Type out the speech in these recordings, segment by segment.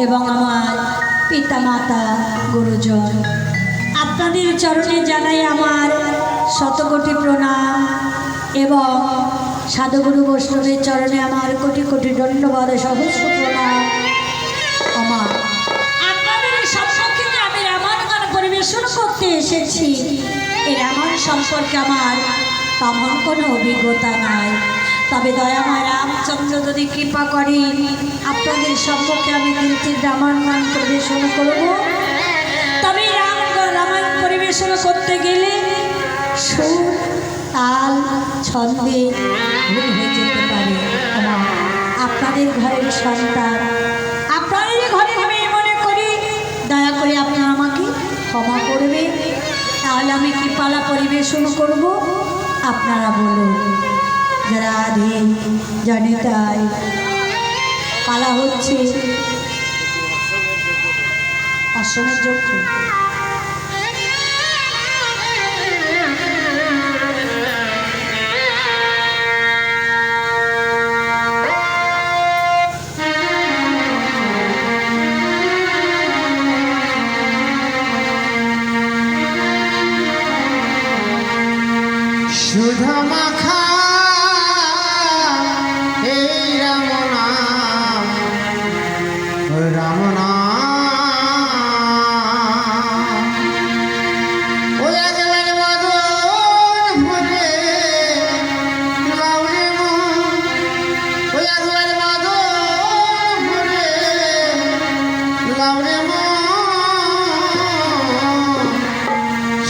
এবং আমার পিতা মাতা গুরুজন আপনাদের চরণে জানাই আমার শতকোটি প্রণাম এবং সাধুগুরু বৈষ্ণবের চরণে আমার কোটি কোটি ধন্যবাদ সহস্র প্রণাম। আমার আপনাদের সম্মুখে আমি রামায়ণ গান পরিবেশন করতে এসেছি। এই রামায়ণ সম্পর্কে আমার তেমন কোনো অভিজ্ঞতা নাই, তবে দয়াময় রামচন্দ্র যদি কৃপা করি আপনাদের সম্মুখে আমি কিন্তু রামায়ণ গান পরিবেশন করব। তবে রামায়ণ পরিবেশন করতে গেলে সুর তাল ছন্দে ভুল হয়ে যেতে পারে। আপনাদের ঘরের সন্তান, আপনাদের ঘরে আমি মনে করি দয়া করে আপনারা আমাকে ক্ষমা করবে, তাহলে আমি কি পালা পরিবেশন করব আপনারা বলুন। রাধে জানি তাই পালা হচ্ছে অসমের যোগ্য। সুধা মাখা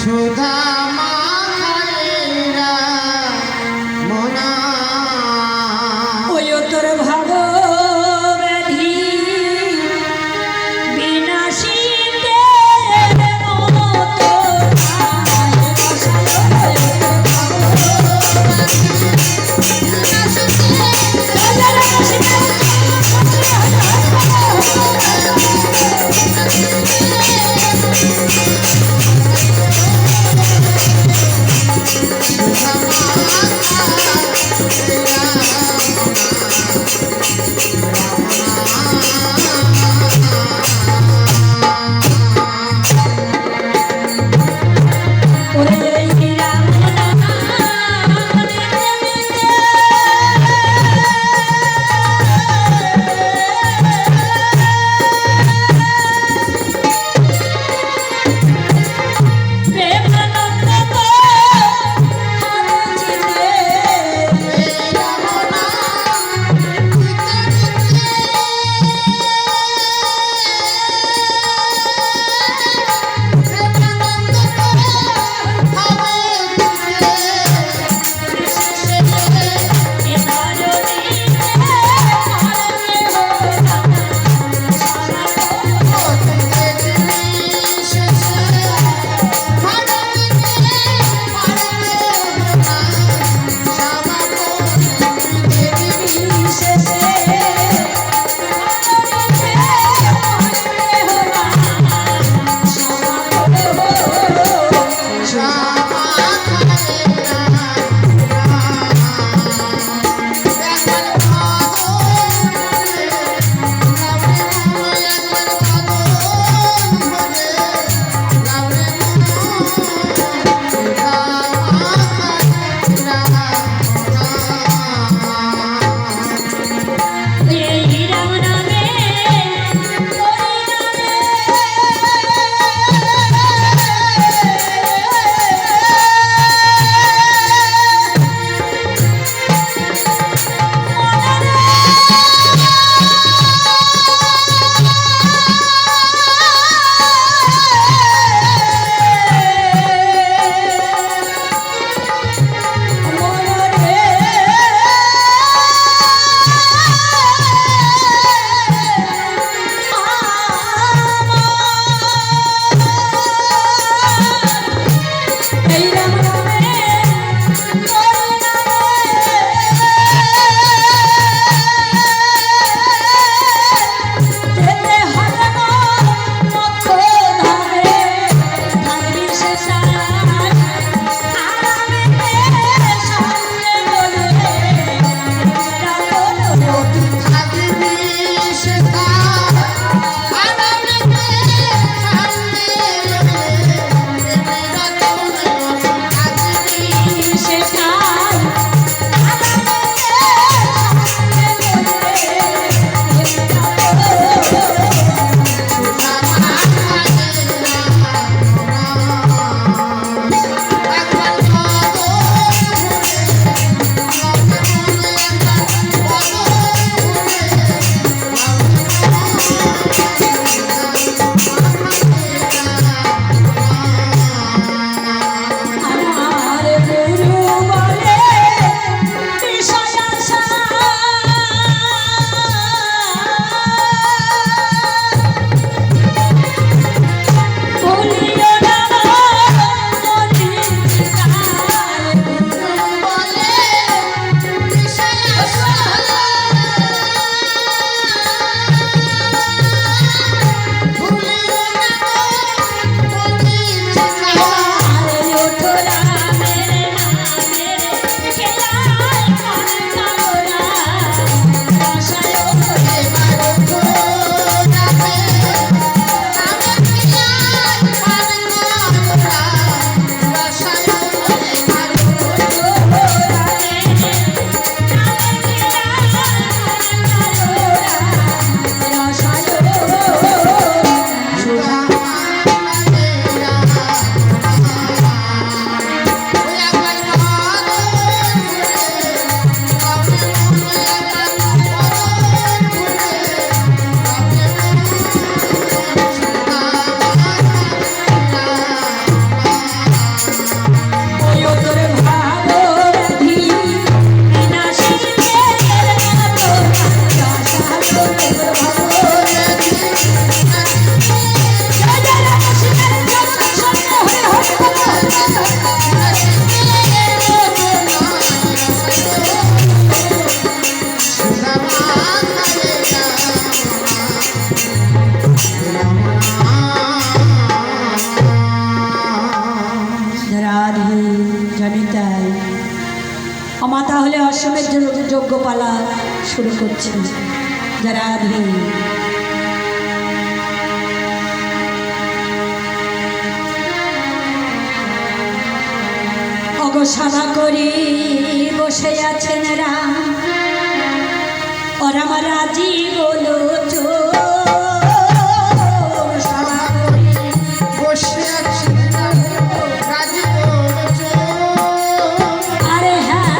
সুধা আমা তাহলে অশ্বমেধ যজ্ঞ পালা শুরু করছি। যারা অগসভা করি বসে আছেন রাম, ওরা আমার রাজি বলো চো বসে আছি রাজি বলো চো। আরে হ্যাঁ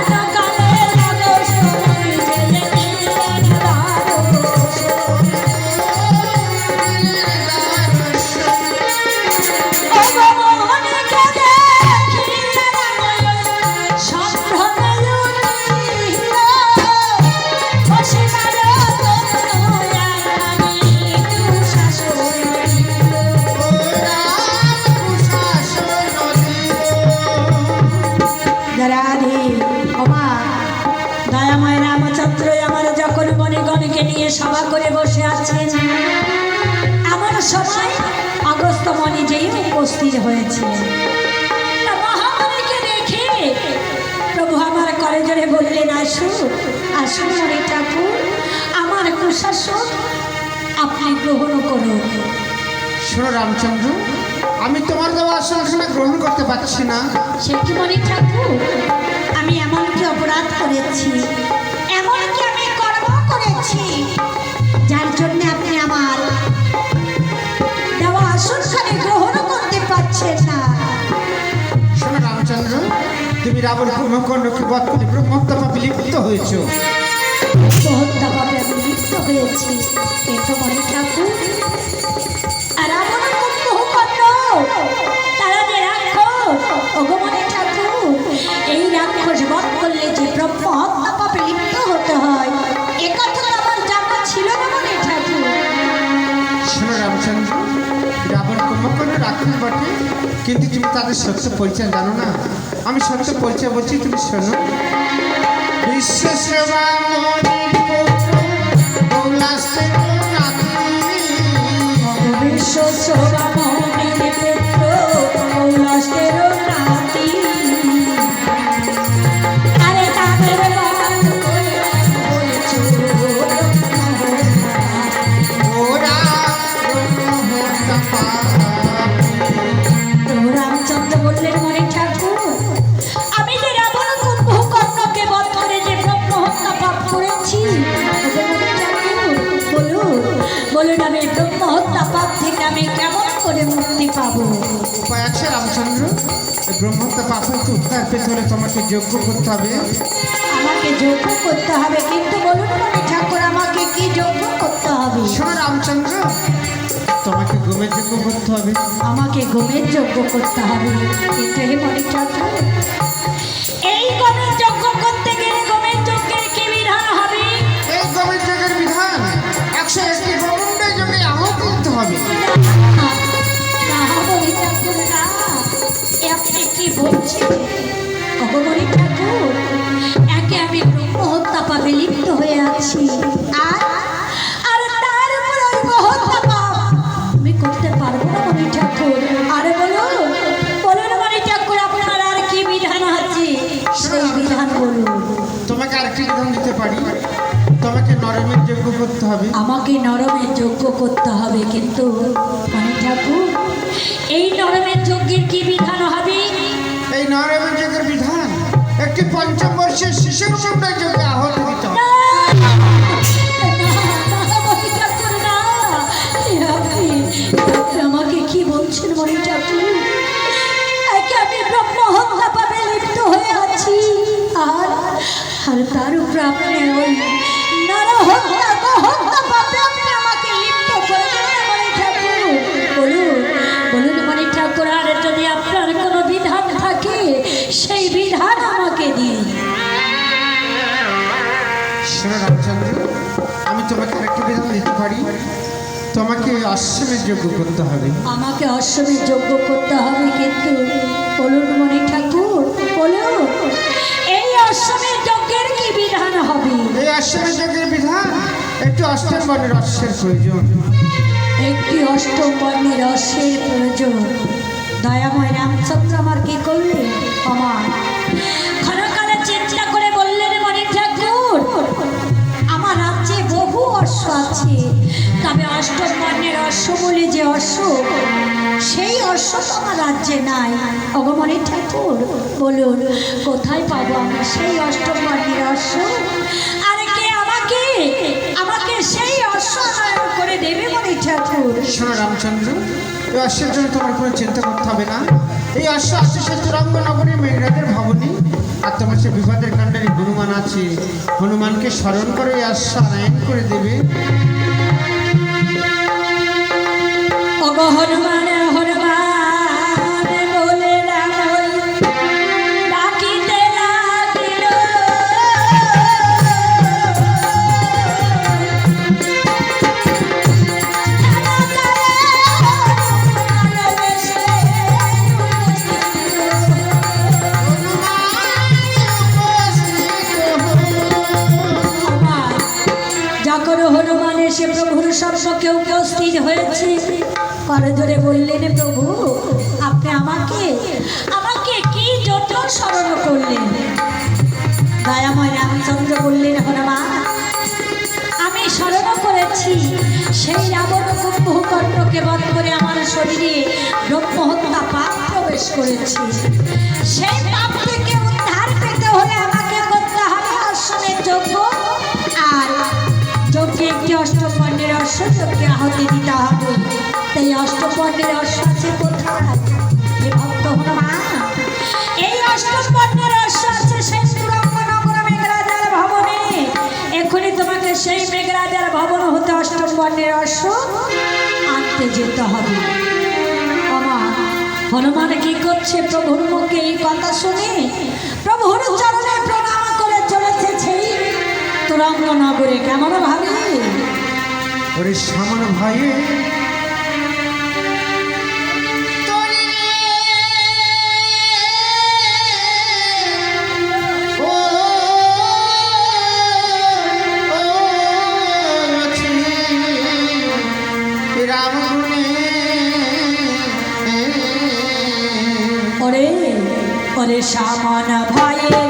নিয়ে সভা করে বসে আছেন, আমার সবাই অগস্ত্য মণি যেই উপস্থিত হয়েছে। মহামণিকে দেখে প্রভু আমার করে জোরে বললেন, আসুন আসুন মণি ঠাকুর, আমার কুশাসন আপনি গ্রহণ করুন। শোনো রামচন্দ্র, আমি তোমার দেওয়া আসনখানা গ্রহণ করতে পারছি না। সে কি মণি ঠাকুর, আমি এমন কি অপরাধ করেছি, এমন কি আমি কর্ম করেছি যার জন্য আপনি আমার দেওয়া আসনখানে গ্রহণ করতে পারছেন না? শোনো রামচন্দ্র, তুমি রাবণ কুম্ভকর্ণকে বধ করে ব্রহ্মহত্যা পাপে লিপ্ত হয়েছ। হত্যা পাপে আমি লিপ্ত হয়েছি, কিন্তু মণি ঠাকুর আর রাবণ কুম্ভকর্ণ তারা যে রাক্ষস, ওগো মণি ঠাকুর, এই রাক্ষস বধ করলে যে ব্রহ্ম হত্যা পাপে লিপ্ত হতে হয়, এ কথা আমার জানা ছিল না মণি ঠাকুর। শোনো রামচন্দ্র, রাবণ কুম্ভকর্ণ রাক্ষস বটে, কিন্তু তুমি তাদের সত্য পরিচয় জানো না। আমি সত্য পরিচয় বলছি, তুমি শোনো। বিশ্বসেবা মণির পুত্র কৌলাসের নাতি, বিশ্বসেবা মণির পুত্র কৌলাসের নাতি, আরে তাদের বাল করে বলছো ওরা ব্রহ্মহত্যা পাপী। রামচন্দ্র বললেন, মণি ঠাকুর, আমি যে রাবণ কুম্ভকর্ণকে বধ করে যে ব্রহ্ম হত্যা পাপ করেছি, বলুন বলুন আমি ব্রহ্ম হত্যা পাপ থেকে আমি কেমন করে মুক্তি পাবো? উপায় আছে রামচন্দ্র, এই ব্রহ্মহত্যা পাপ হইতে উদ্ধার পেতে হলে তোমাকে যজ্ঞ করতে হবে। আমাকে যজ্ঞ করতে হবে, কিন্তু বলুন মণি ঠাকুর, আমাকে কি যজ্ঞ করতে হবে? শোনো রামচন্দ্র, তোমাকে গোমের যজ্ঞ করতে হবে। আমাকে গোমের যজ্ঞ করতে হবে, কিন্তু হে মণি ঠাকুর, এই গোমের যজ্ঞ করতে গেলে গোমের যজ্ঞের কি বিধান হবে? এই গোমের যজ্ঞের বিধান 101টি গোমুণ্ডের যজ্ঞে আহত করতে হবে। না মণি ঠাকুর, না, এ আপনি কি বলছেন? ওগো মণি ঠাকুর, একে আমি ব্রহ্ম হত্যা পাপে লিপ্ত হয়ে আছি, আর তার উপর ওই হত্যা পাপ আমি করতে পারবো না মণি ঠাকুর। আরে বলুন বলুন মণি ঠাকুর, আপনার আর কি বিধান আছে সেই বিধান বলুন। তোমাকে আরেকটি বিধান দিতে পারি, তোমাকে নরমের যজ্ঞ করতে হবে। আমাকে নরমের যজ্ঞ করতে হবে, কিন্তু মণি ঠাকুর, এই নরমের যজ্ঞের কি বিধান হবে? এই নরমের যজ্ঞের বিধান একটি পঞ্চম বর্ষের শিশুর মুণ্ডের যজ্ঞে আহত দিতে হবে। আমাকে কি বলছেন মণি ঠাকুর? একে আমি ব্রহ্ম হত্যা পাপে লিপ্ত হয়ে আছি, আর তার উপর আপনি ওই নর হত্যা পাপে আপনি আমাকে লিপ্ত করে দিলেন মণি ঠাকুর। বলুন বলুন মণি ঠাকুর, আর যদি আপনার কোনো বিধান থাকে সেই বিধান আমাকে দিন। শোনো রামচন্দ্র, আমি তোমাকে আরেকটি বিধান দিতে পারি, তোমাকে অশ্বমের যজ্ঞ করতে হবে। আমাকে অশ্বমের যজ্ঞ করতে হবে, কিন্তু বলুন মণি ঠাকুর, বলুন এই অশ্বমের যজ্ঞের কি বিধান হবে? এই অশ্বমের যজ্ঞের বিধান একটি অষ্টম বর্ণের অশ্বের প্রয়োজন। একটি অষ্টম বর্ণের অশ্বের প্রয়োজন। দয়াময় রামচন্দ্র আমার কি করলে? আমার ক্ষণকালে চিন্তা করে অশ্ব, সেই অশ্ব তো আমার রাজ্যে নাই। অগমণি ঠাকুর বলুন, কোথায় পাবো আমি সেই অষ্টবর্ণের অশ্ব? আর কে আমাকে আমাকে সেই অশ্ব নয়ন করে দেবে মণি ঠাকুর? শোনো রামচন্দ্র, এই অশ্বের জন্য তোমার কোনো চিন্তা করতে হবে না। এই অশ্ব আছে সে তুরঙ্গ নগরী মেঘরাজের ভবনী। আর তোমার সে বিপদের কাণ্ডারি হনুমান আছে, হনুমানকে স্মরণ করে এই অশ্ব আনয়ন করে দেবে। অগ হনুমান হনুমান বলে রামই ডাকিতে লাগিল। যখন হনুমান এসে প্রভুর সম্মুখে উপস্থিত হয়েছে, করজোরে বললেন, প্রভু আপনি আমাকে আমাকে কি জন্য স্মরণ করলেন? দয়াময় রামচন্দ্র বললেন, হনুমান আমি স্মরণ করেছি সেই রাবণ কুম্ভকর্ণকে বধ করে আমার শরীরে ব্রহ্মহত্যা পাপ প্রবেশ করেছে। সেই পাপ থেকে উদ্ধার পেতে হলে আমাকে করতে হবে অশ্বমেধ যজ্ঞ, আর যজ্ঞে একটি অষ্টপর্ণের অশ্ব যজ্ঞে আহুতি দিতে হবে। তাই অষ্টপর্ণের অশ্ব আছে কোথায়? হে ভক্ত হনুমান, এই অষ্টপর্ণের অশ্ব আছে সেই তুরঙ্গ নগর মেঘরাজার ভবনে। এখনই তোমাকে সেই মেঘরাজার ভবন হতে অষ্টপর্ণের অশ্ব আনতে যেতে হবে। আমার হনুমান কি করছে? প্রভুর মুখে এই কথা শুনে প্রভুর চরণে প্রণাম করে চলেছে সেই তুরঙ্গ নগরে। কেমন ভাবে ওরে সামান্য ভাইয়ে, ওরে ওরে সামান ভাইয়ে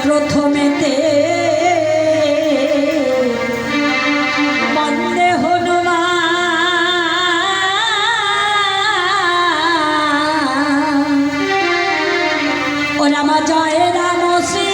প্রথমেতে বন্দে হনুমান ও রাম জয় রাম শ্রী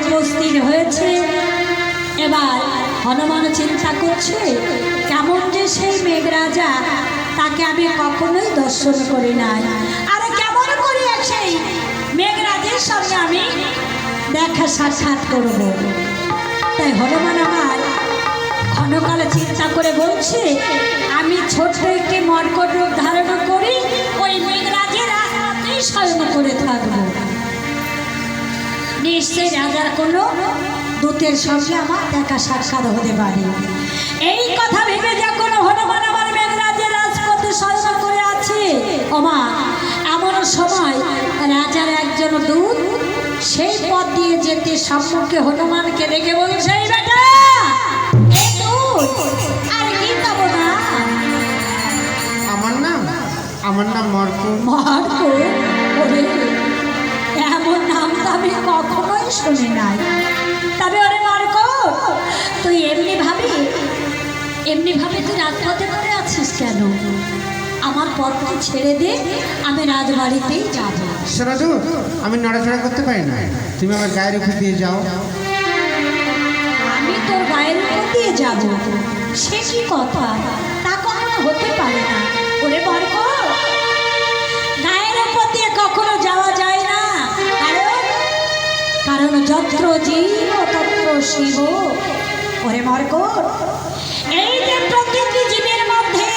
উপস্থিত হয়েছে। এবার হনুমান চিন্তা করছে, কেমন যে সেই মেঘরাজা, তাকে আমি কখনোই দর্শন করি নাই, আর কেমন করে সেই মেঘরাজের সঙ্গে আমি দেখা সাক্ষাৎ করব। তাই হনুমান আমার ক্ষণকালে চিন্তা করে বলছে, আমি ছোট্ট একটি মর্কট রূপ ধারণ করি, ওই মেঘরাজের আত্মাতেই শয়ন করে থাকবো। নিশ্চয়ই রাজার কোনো দূতের সঙ্গে আমার দেখা সাক্ষাৎ হতে পারে। এই কথা ভেবে যখন হনুমান আমার মেঘরাজের রাজপথে শয়ন করে আছে ওমা, এমন সময় রাজার একজন দূত সেই পথ দিয়ে যেতে সম্মুখে হনুমানকে দেখে বলছে, এই বেটা, এই দূত, আর কি যাবো না? আমার নাম মর্ক। মার্কো? ওরে, এমন নাম তো আমি কখনোই শুনি নাই। তবে ওরে মার্কো, তুই এমনি ভাবে তুই রাজপথে পড়ে আছিস কেন? আমার পথটি ছেড়ে দে, আমি রাজবাড়িতেই যাব। শোনো, আমি নড়াচড়া করতে পারি না, তুমি আমার গায়ের উপর দিয়ে যাও। আমি তোর গায়ের উপর দিয়ে যাব? সে কি কথা? তা কখনো হতে পারে না। ওরে মার্কো, গায়ের উপর দিয়ে কখনো যাওয়া যায় না, কারণ যত্র জীব তত্র শিব। ওরে মার্কো, এই যে প্রতিটি জীবের মধ্যে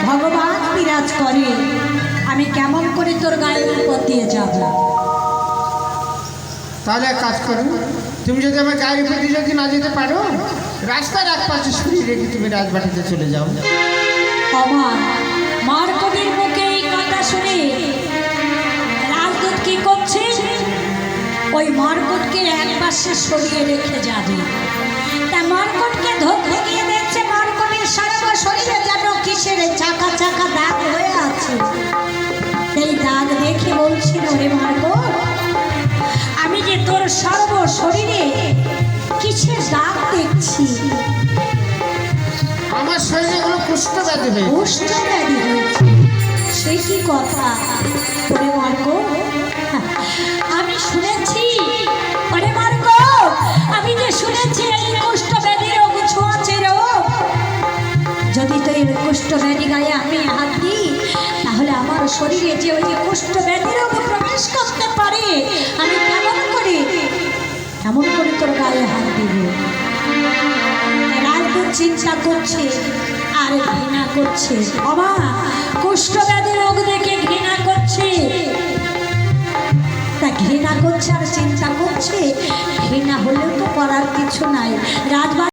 ভগবান বিরাজ করে, আমি কেমন করে তোর গায়ের উপর দিয়ে যাব? তাহলে এক কাজ করো, তুমি যদি আমার গায়ের উপর দিয়ে যদি না যেতে পারো, রাস্তার এক পাশে সরিয়ে রেখে তুমি রাজবাড়িতে চলে যাও। আমার মার্কটের মুখে এই কথা শুনে রাজদূত কি করছে? ওই মার্কটকে এক পাশে সরিয়ে রেখে যাবে। তা মার্কটকে ধরতে গিয়ে দেখছে মার্কটের সারা শরীরে যেন কিসের চাকা চাকা দাগ হয়ে আছে। এই দাগ দেখে বলছিল, রে মার্কট, আমি যে তোর সর্ব শরীরে কিসের দাগ দেখছি? আমার শরীরে এগুলো কুষ্ঠব্যাধি হয়েছে। কুষ্ঠব্যাধি হয়েছে? সে কি কথা? ওরে মার্কো, আমি শুনেছি, ওরে মার্কো, আমি যে শুনেছি এই কুষ্ঠব্যাধি রোগ ছোঁয়াচে রোগ। যদি তো এই কুষ্ঠব্যাধি গায়ে আমি হাত দিই, তাহলে আমার শরীরে যে ওই কুষ্ঠব্যাধি রোগ প্রবেশ করতে পারে, আমি কেমন করে তোর গায়ে হাত দিব? রাজদূত চিন্তা করছে আর ঘৃণা করছে। বাবা, কুষ্ঠব্যাধি রোগ দেখে ঘৃণা করছে। তা ঘৃণা করছে আর চিন্তা করছে, ঘৃণা হলেও তো করার কিছু নাই। রাজবাড়ি